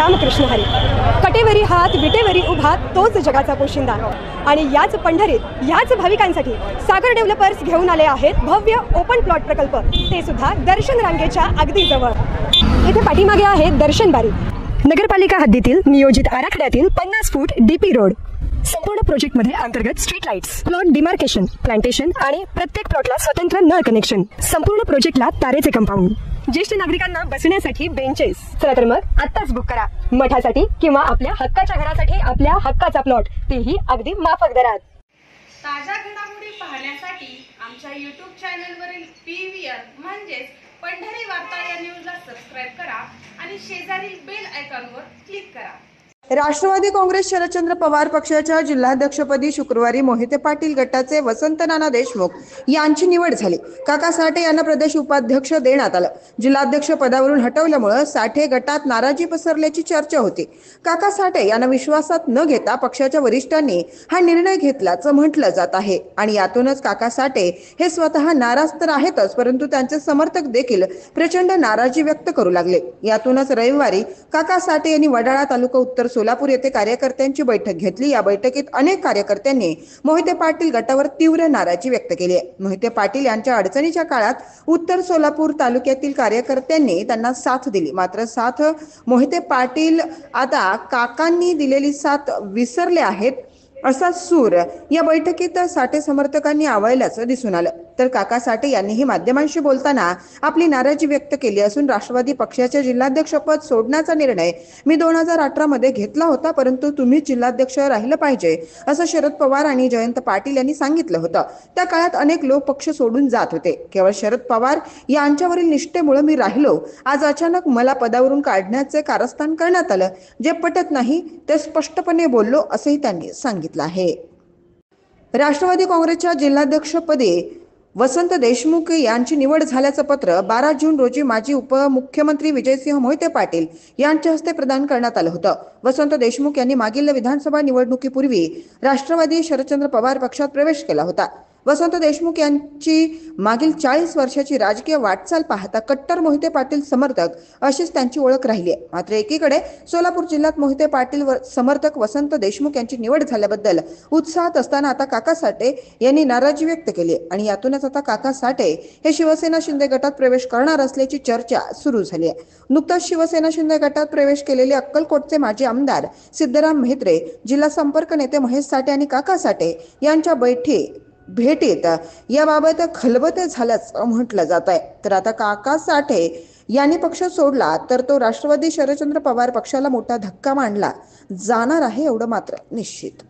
रामकृष्ण हरी. कटेवरी हात विटेवरी उभा तोच जगाचा पोशिंदा. आणि याच पंढरीत याच भाविकांसाठी सागर डेव्हलपर्स घेऊन आले आहेत भव्य ओपन प्लॉट प्रकल्प, ते सुद्धा दर्शन रांगेच्या अगदी जवळ. इथे पाठीमागे आहे दर्शन बारी. नगरपालिका हद्दीतील नियोजित आराखड्यातील 50 फूट डीपी रोड. संपूर्ण प्रोजेक्टमध्ये अंतर्गत street lights, plot demarcation, plantation आणि प्रत्येक प्लॉटला स्वतंत्र नळ कनेक्शन. संपूर्ण प्रोजेक्टला तारेचे कंपाऊंड. ज्येष्ठ नागरिकांना बसण्यासाठी बेंचेस. चला तर मग आत्ताच बुक करा मठासाठी किंवा आपल्या हक्काच्या घरासाठी आपल्या हक्काचा प्लॉट, तेही अगदी माफक दरात. ताज्या घडामोडी पाहण्यासाठी आमच्या YouTube चॅनलवरील PVR म्हणजेच पंढरी वार्ता या न्यूजला सबस्क्राइब करा आणि शेजारील बेल आयकॉनवर क्लिक करा. राष्ट्रवादी काँग्रेस शरदचंद्र पवार पक्षाच्या जिल्हाध्यक्षपदी शुक्रवारी मोहिते पाटील गटाचे वसंत नाना देशमुख यांची निवड झाली. काका साठे यांना प्रदेश उपाध्यक्ष देण्यात आलं. जिल्हाध्यक्ष पदावरून हटवल्यामुळे साठे गटात नाराजी पसरल्याची चर्चा होती. काका साठे यांना विश्वासात न घेता पक्षाच्या वरिष्ठांनी हा निर्णय घेतल्याचं म्हटलं जात आहे. आणि यातूनच काका साठे हे स्वतः नाराज तर आहेतच, परंतु त्यांचे समर्थक देखील प्रचंड नाराजी व्यक्त करू लागले. यातूनच रविवारी काका साठे यांनी वडाळा तालुका उत्तर सोलापूर येथे कार्यकर्त्यांची बैठक घेतली. या बैठकीत अनेक कार्यकर्त्यांनी मोहिते पाटील गटावर तीव्र नाराजी व्यक्त केली आहे. मोहिते पाटील यांच्या अडचणीच्या काळात उत्तर सोलापूर तालुक्यातील कार्यकर्त्यांनी त्यांना साथ दिली. मात्र साथ मोहिते पाटील आता काकांनी दिलेली साथ विसरले आहेत असा सूर या बैठकीत साठे समर्थकांनी आवळल्याचं दिसून आलं. तर काका साठे यांनीही माध्यमांशी बोलताना आपली नाराजी व्यक्त केली असून राष्ट्रवादी पक्षाचे जिल्हाध्यक्षपद सोडण्याचा निर्णय मी 2018 मध्ये घेतला होता, परंतु तुम्ही जिल्हाध्यक्ष राहिलं पाहिजे असं शरद पवार आणि जयंत पाटील यांनी सांगितलं होतं. त्या काळात अनेक लोक पक्ष सोडून जात होते. केवळ शरद पवार यांच्यावरील निष्ठेमुळे मी राहिलो. आज अचानक मला पदावरून काढण्याचे कारस्थान करण्यात आलं. जे पटत नाही ते स्पष्टपणे बोललो असंही त्यांनी सांगितलं आहे. राष्ट्रवादी काँग्रेसच्या जिल्हाध्यक्षपदी वसंत देशमुख यांची निवड झाल्याचं पत्र 12 जून रोजी माजी उपमुख्यमंत्री विजयसिंह मोहिते पाटील यांच्या हस्ते प्रदान करण्यात आलं होतं. वसंत देशमुख यांनी मागील विधानसभा निवडणुकीपूर्वी राष्ट्रवादी शरदचंद्र पवार पक्षात प्रवेश केला होता. वसंत देशमुख यांची मागील 40 वर्षाची राजकीय वाटचाल पाहता कट्टर मोहिते पाटील समर्थक अशीच त्यांची ओळख राहिली आहे. मात्र एकीकडे सोलापूर जिल्ह्यात मोहिते पाटील समर्थक वसंत देशमुख यांची निवड झाल्याबद्दल उत्साहात असताना आता काका साठे यांनी नाराजी व्यक्त केली आणि यातूनच आता काका साठे हे शिवसेना शिंदे गटात प्रवेश करणार असल्याची चर्चा सुरू झाली आहे. नुकताच शिवसेना शिंदे गटात प्रवेश केलेले अक्कलकोटचे माजी आमदार सिद्धराम म्हेत्रे, जिल्हा संपर्क नेते महेश साठे आणि काका साठे यांच्या भेटीत याबाबत खलबत झाल्याचं म्हटलं जात आहे. तर आता काका साठे यांनी पक्ष सोडला तर तो राष्ट्रवादी शरदचंद्र पवार पक्षाला मोठा धक्का मानला जाणार आहे, एवढं मात्र निश्चित.